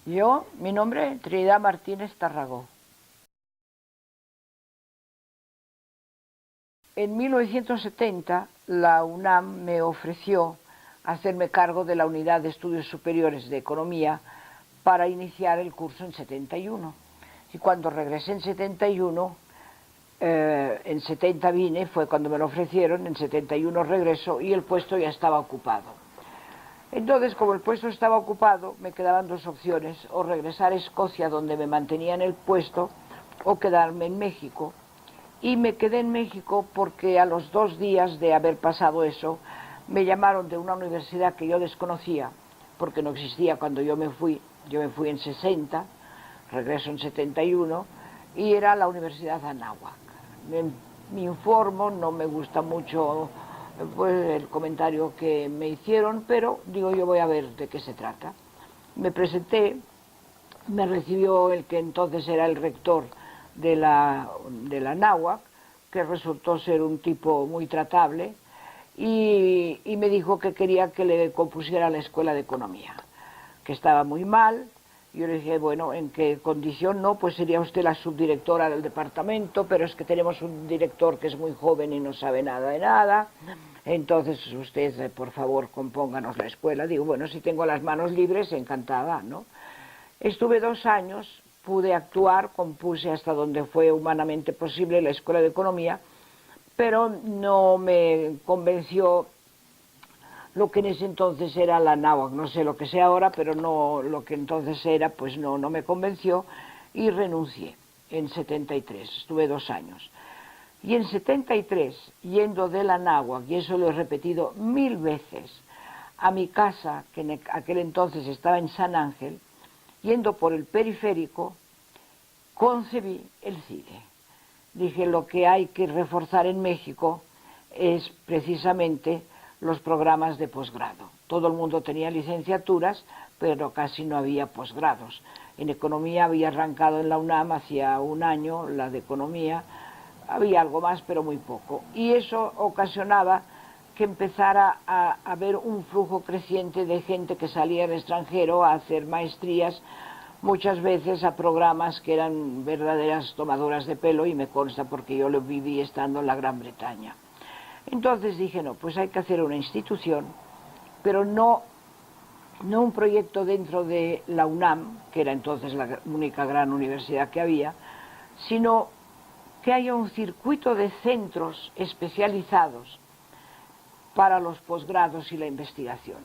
Mi nombre, Trinidad Martínez Tarragó. En 1970, la UNAM me ofreció hacerme cargo de la Unidad de Estudios Superiores de Economía para iniciar el curso en 71. Y cuando regresé en 71, en 70 vine, fue cuando me lo ofrecieron, en 71 regreso y el puesto ya estaba ocupado. Entonces, como el puesto estaba ocupado, me quedaban dos opciones, o regresar a Escocia, donde me mantenían el puesto, o quedarme en México. Y me quedé en México porque a los 2 días de haber pasado eso, me llamaron de una universidad que yo desconocía, porque no existía cuando yo me fui en 60, regreso en 71, y era la Universidad Anáhuac. Me informo, no me gusta mucho pues el comentario que me hicieron, pero digo, yo voy a ver de qué se trata. Me presenté, me recibió el que entonces era el rector de la Anáhuac, que resultó ser un tipo muy tratable, y me dijo que quería que le compusiera la escuela de economía, que estaba muy mal. Yo le dije, bueno, ¿en qué condición? No, pues sería usted la subdirectora del departamento, pero es que tenemos un director que es muy joven y no sabe nada de nada, entonces usted, por favor, compónganos la escuela. Digo, bueno, si tengo las manos libres, encantada, ¿no? Estuve 2 años, pude actuar, compuse hasta donde fue humanamente posible la escuela de economía, pero no me convenció lo que en ese entonces era la náhuac, no sé lo que sea ahora, pero no lo que entonces era, pues no me convenció y renuncié en 73, estuve 2 años. Y en 73, yendo de la náhuac, y eso lo he repetido 1000 veces, a mi casa, que en aquel entonces estaba en San Ángel, yendo por el periférico, concebí el CIDE. Dije, lo que hay que reforzar en México es precisamente los programas de posgrado. Todo el mundo tenía licenciaturas, pero casi no había posgrados. En economía había arrancado en la UNAM hacía 1 año, la de economía, había algo más, pero muy poco. Y eso ocasionaba que empezara a haber un flujo creciente de gente que salía al extranjero a hacer maestrías, muchas veces a programas que eran verdaderas tomadoras de pelo, y me consta porque yo lo viví estando en la Gran Bretaña. Entonces dije, no, pues hay que hacer una institución, pero no un proyecto dentro de la UNAM, que era entonces la única gran universidad que había, sino que haya un circuito de centros especializados para los posgrados y la investigación.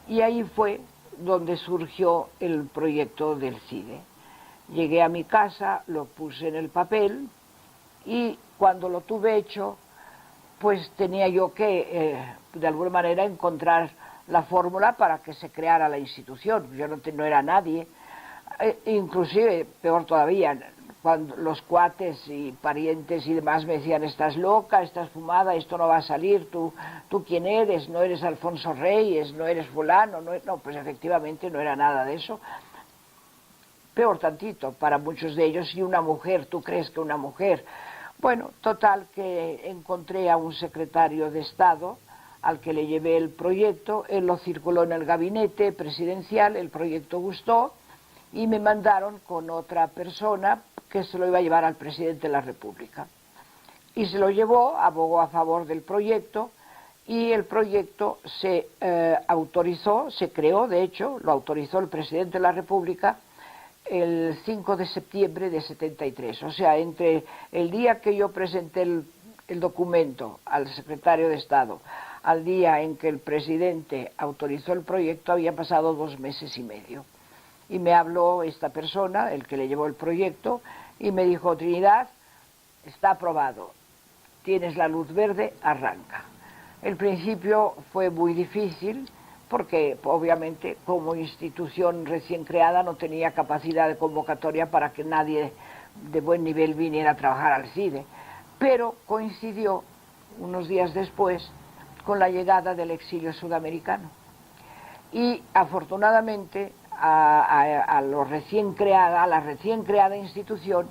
Y ahí fue donde surgió el proyecto del CIDE. Llegué a mi casa, lo puse en el papel, y cuando lo tuve hecho, pues tenía yo que, de alguna manera, encontrar la fórmula para que se creara la institución. Yo no era nadie, inclusive, peor todavía, cuando los cuates y parientes y demás me decían, estás loca, estás fumada, esto no va a salir, tú quién eres, no eres Alfonso Reyes, no eres fulano, no, pues efectivamente no era nada de eso. Peor tantito para muchos de ellos, y una mujer, ¿tú crees que una mujer? Bueno, total, que encontré a un secretario de Estado al que le llevé el proyecto, él lo circuló en el gabinete presidencial, el proyecto gustó, y me mandaron con otra persona que se lo iba a llevar al presidente de la República. Y se lo llevó, abogó a favor del proyecto, y el proyecto se autorizó, se creó, de hecho, lo autorizó el presidente de la República el 5 de septiembre de 73. O sea, entre el día que yo presenté el documento al secretario de Estado al día en que el presidente autorizó el proyecto, había pasado 2 meses y medio. Y me habló esta persona, el que le llevó el proyecto, y me dijo, Trinidad, está aprobado, tienes la luz verde, arranca. El principio fue muy difícil, porque obviamente como institución recién creada no tenía capacidad de convocatoria para que nadie de buen nivel viniera a trabajar al CIDE, pero coincidió unos días después con la llegada del exilio sudamericano. Y afortunadamente a la recién creada institución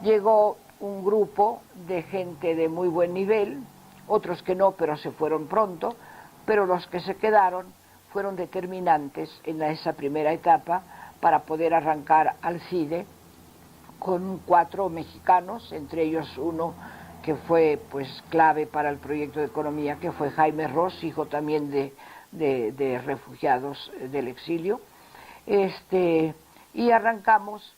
llegó un grupo de gente de muy buen nivel, otros que no, pero se fueron pronto, pero los que se quedaron fueron determinantes en esa primera etapa para poder arrancar al CIDE con 4 mexicanos, entre ellos uno que fue pues clave para el proyecto de economía, que fue Jaime Ross, hijo también de refugiados del exilio. Y arrancamos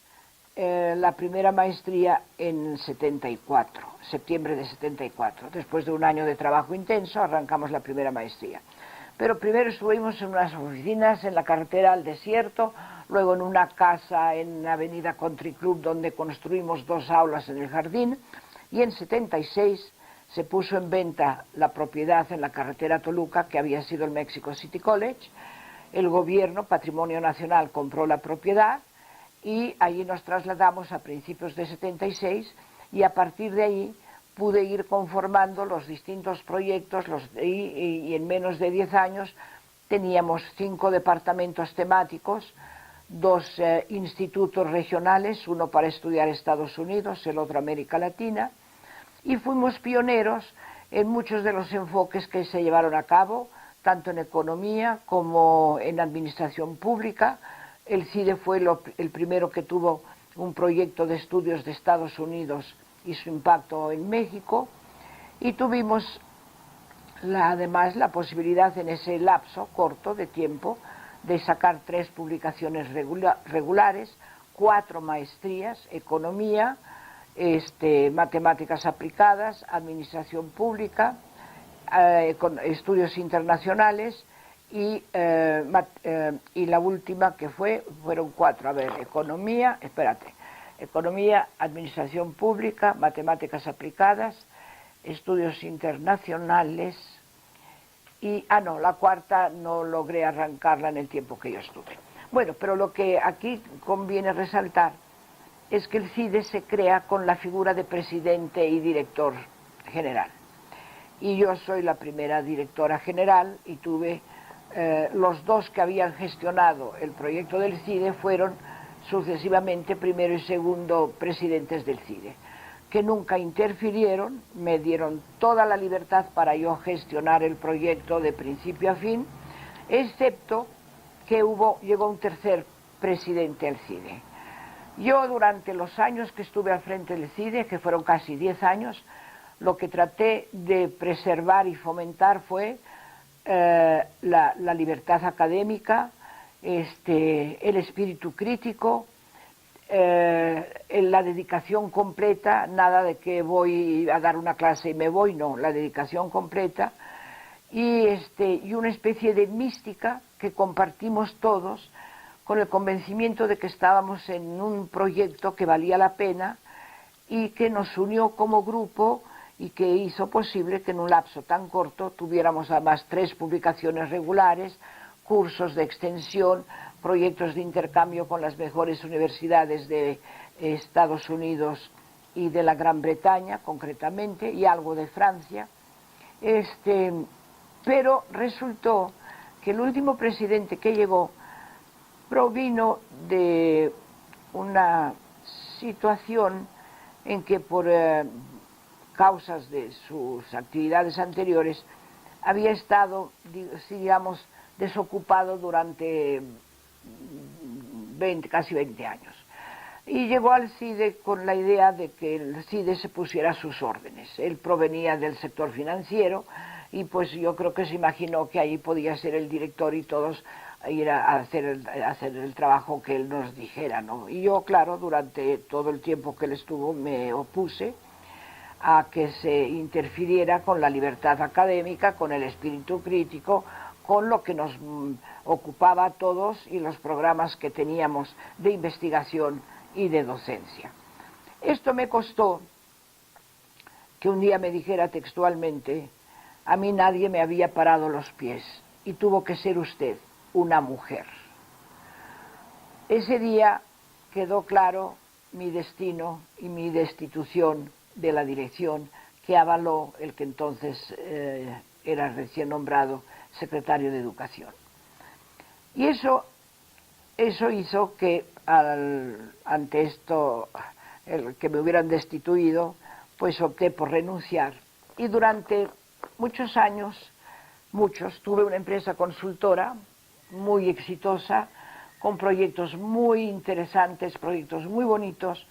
la primera maestría en 74, septiembre de 74. Después de un año de trabajo intenso, arrancamos la primera maestría. Pero primero estuvimos en unas oficinas en la carretera al desierto, luego en una casa en la avenida Country Club donde construimos 2 aulas en el jardín, y en 76 se puso en venta la propiedad en la carretera Toluca, que había sido el Mexico City College. El gobierno, Patrimonio Nacional, compró la propiedad y allí nos trasladamos a principios de 76, y a partir de ahí pude ir conformando los distintos proyectos y en menos de 10 años teníamos 5 departamentos temáticos, 2 institutos regionales, uno para estudiar Estados Unidos, el otro América Latina, y fuimos pioneros en muchos de los enfoques que se llevaron a cabo, tanto en economía como en administración pública. El CIDE fue el primero que tuvo un proyecto de estudios de Estados Unidos y su impacto en México, y tuvimos además la posibilidad en ese lapso corto de tiempo de sacar 3 publicaciones regulares, 4 maestrías, economía, matemáticas aplicadas, administración pública, estudios internacionales, y la última que fueron 4, economía, administración pública, matemáticas aplicadas, estudios internacionales, y, la cuarta no logré arrancarla en el tiempo que yo estuve. Bueno, pero lo que aquí conviene resaltar es que el CIDE se crea con la figura de presidente y director general. Y yo soy la primera directora general, y tuve los 2 que habían gestionado el proyecto del CIDE fueron sucesivamente primero y segundo presidentes del CIDE, que nunca interfirieron, me dieron toda la libertad para yo gestionar el proyecto de principio a fin, excepto que llegó un tercer presidente al CIDE. Yo, durante los años que estuve al frente del CIDE, que fueron casi 10 años, lo que traté de preservar y fomentar fue la libertad académica, el espíritu crítico, la dedicación completa, nada de que voy a dar una clase y me voy, no, la dedicación completa, y una especie de mística que compartimos todos, con el convencimiento de que estábamos en un proyecto que valía la pena y que nos unió como grupo, y que hizo posible que en un lapso tan corto tuviéramos además 3 publicaciones regulares, cursos de extensión, proyectos de intercambio con las mejores universidades de Estados Unidos y de la Gran Bretaña concretamente, y algo de Francia. Pero resultó que el último presidente que llegó provino de una situación en que, por causas de sus actividades anteriores, había estado, digamos, desocupado durante casi 20 años. Y llegó al CIDE con la idea de que el CIDE se pusiera a sus órdenes. Él provenía del sector financiero, y pues yo creo que se imaginó que allí podía ser el director y todos ir a hacer el trabajo que él nos dijera, ¿no? Y yo, claro, durante todo el tiempo que él estuvo me opuse a que se interfiriera con la libertad académica, con el espíritu crítico, con lo que nos ocupaba a todos y los programas que teníamos de investigación y de docencia. Esto me costó que un día me dijera textualmente: a mí nadie me había parado los pies y tuvo que ser usted, una mujer. Ese día quedó claro mi destino y mi destitución de la dirección, que avaló el que entonces era recién nombrado secretario de Educación. Y eso hizo que ante esto, que me hubieran destituido, pues opté por renunciar. Y durante muchos años, tuve una empresa consultora muy exitosa, con proyectos muy interesantes, proyectos muy bonitos,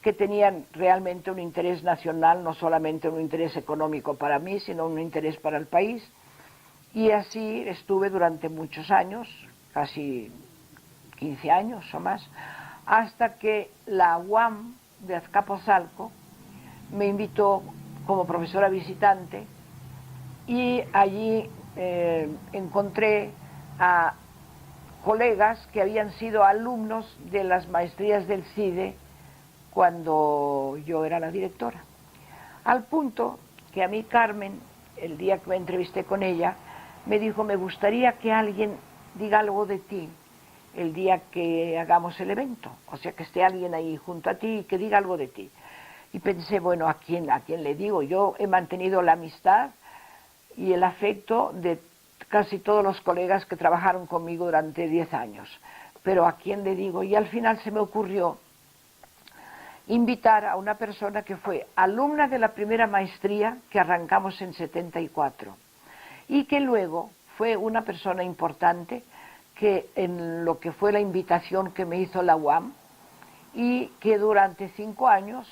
que tenían realmente un interés nacional, no solamente un interés económico para mí, sino un interés para el país. Y así estuve durante muchos años, casi 15 años o más, hasta que la UAM de Azcapotzalco me invitó como profesora visitante y allí encontré a colegas que habían sido alumnos de las maestrías del CIDE cuando yo era la directora. Al punto que a mí Carmen, el día que me entrevisté con ella, me dijo: me gustaría que alguien diga algo de ti el día que hagamos el evento, o sea, que esté alguien ahí junto a ti y que diga algo de ti. Y pensé, bueno, ¿a quién le digo? Yo he mantenido la amistad y el afecto de casi todos los colegas que trabajaron conmigo durante 10 años, pero ¿a quién le digo? Y al final se me ocurrió invitar a una persona que fue alumna de la primera maestría que arrancamos en 74 y que luego fue una persona importante que en lo que fue la invitación que me hizo la UAM, y que durante 5 años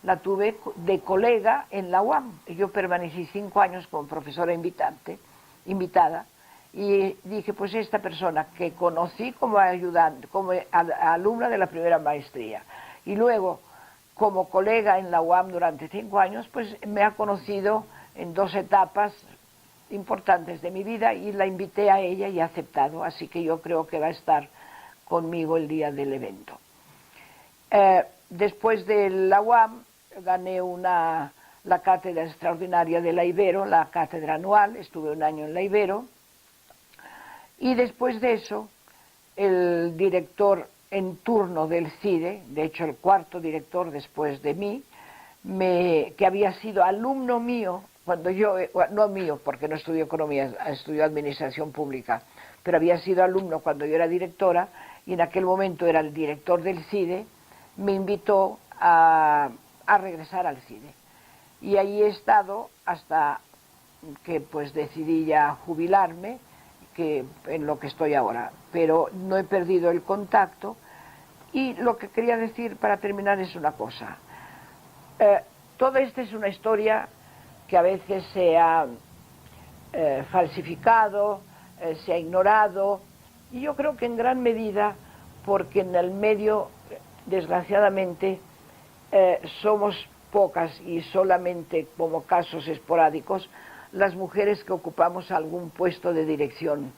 la tuve de colega en la UAM. Yo permanecí 5 años como profesora invitada, y dije, pues esta persona que conocí como ayudante, como alumna de la primera maestría, y luego como colega en la UAM durante 5 años, pues me ha conocido en 2 etapas importantes de mi vida, y la invité a ella y ha aceptado, así que yo creo que va a estar conmigo el día del evento. Después de la UAM gané la cátedra extraordinaria de la Ibero, la cátedra anual, estuve 1 año en la Ibero, y después de eso el director en turno del CIDE, de hecho el 4.º director después de mí, que había sido alumno mío, cuando yo, no mío porque no estudió economía, estudió administración pública, pero había sido alumno cuando yo era directora, y en aquel momento era el director del CIDE, me invitó a regresar al CIDE. Y allí he estado hasta que pues decidí ya jubilarme, que en lo que estoy ahora, pero no he perdido el contacto. Y lo que quería decir para terminar es una cosa. Toda esta es una historia que a veces se ha falsificado, se ha ignorado, y yo creo que en gran medida porque en el medio, desgraciadamente, somos pocas y solamente como casos esporádicos las mujeres que ocupamos algún puesto de dirección.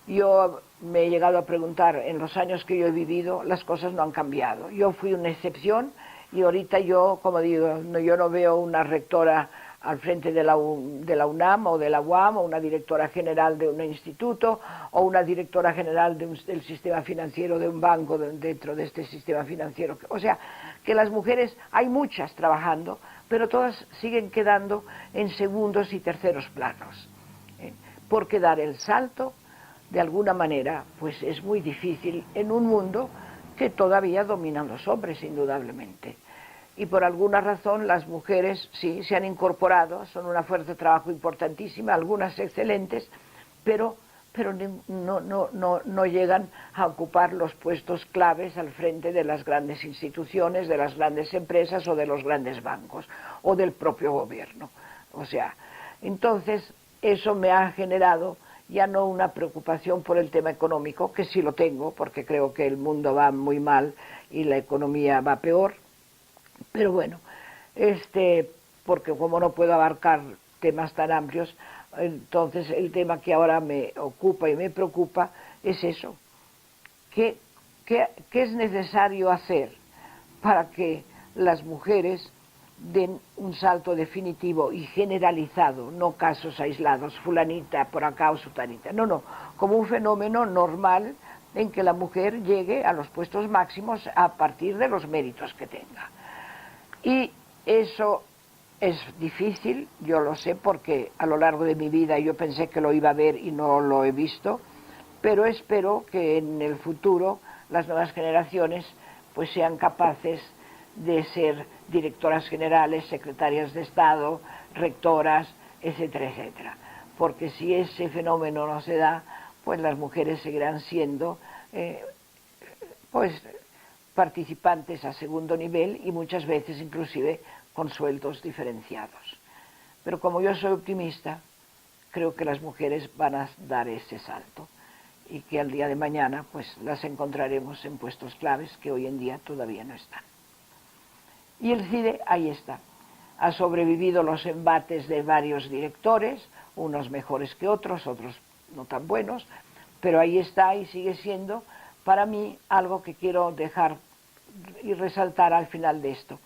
Yo me he llegado a preguntar, en los años que yo he vivido, las cosas no han cambiado. Yo fui una excepción, y ahorita yo, como digo, yo no veo una rectora al frente de la UNAM o de la UAM, o una directora general de un instituto, o una directora general del sistema financiero de un banco dentro de este sistema financiero. O sea, que las mujeres, hay muchas trabajando, pero todas siguen quedando en segundos y terceros planos. Porque dar el salto, de alguna manera, pues es muy difícil en un mundo que todavía dominan los hombres, indudablemente. Y por alguna razón las mujeres sí se han incorporado, son una fuerza de trabajo importantísima, algunas excelentes, pero no llegan a ocupar los puestos claves al frente de las grandes instituciones, de las grandes empresas o de los grandes bancos o del propio gobierno. O sea, entonces eso me ha generado ya no una preocupación por el tema económico, que sí lo tengo, porque creo que el mundo va muy mal y la economía va peor, pero bueno, porque como no puedo abarcar temas tan amplios, entonces el tema que ahora me ocupa y me preocupa es eso. ¿Qué es necesario hacer para que las mujeres den un salto definitivo y generalizado, no casos aislados, fulanita por acá o sutanita, no, como un fenómeno normal en que la mujer llegue a los puestos máximos a partir de los méritos que tenga? Y eso es difícil, yo lo sé, porque a lo largo de mi vida yo pensé que lo iba a ver y no lo he visto, pero espero que en el futuro las nuevas generaciones pues sean capaces de ser directoras generales, secretarias de Estado, rectoras, etcétera, etcétera. Porque si ese fenómeno no se da, pues las mujeres seguirán siendo pues participantes a segundo nivel y muchas veces inclusive con sueldos diferenciados. Pero como yo soy optimista, creo que las mujeres van a dar ese salto y que al día de mañana pues las encontraremos en puestos claves que hoy en día todavía no están. Y el CIDE ahí está. Ha sobrevivido los embates de varios directores, unos mejores que otros, otros no tan buenos, pero ahí está y sigue siendo para mí algo que quiero dejar y resaltar al final de esto.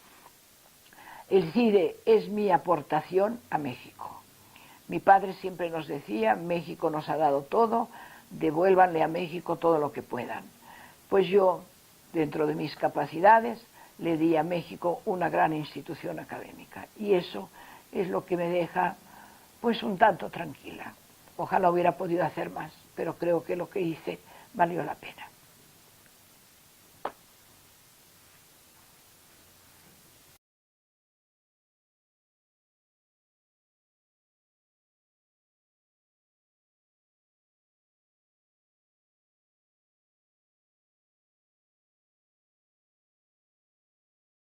El CIDE es mi aportación a México. Mi padre siempre nos decía, México nos ha dado todo, devuélvanle a México todo lo que puedan. Pues yo, dentro de mis capacidades, le di a México una gran institución académica. Y eso es lo que me deja pues un tanto tranquila. Ojalá hubiera podido hacer más, pero creo que lo que hice valió la pena.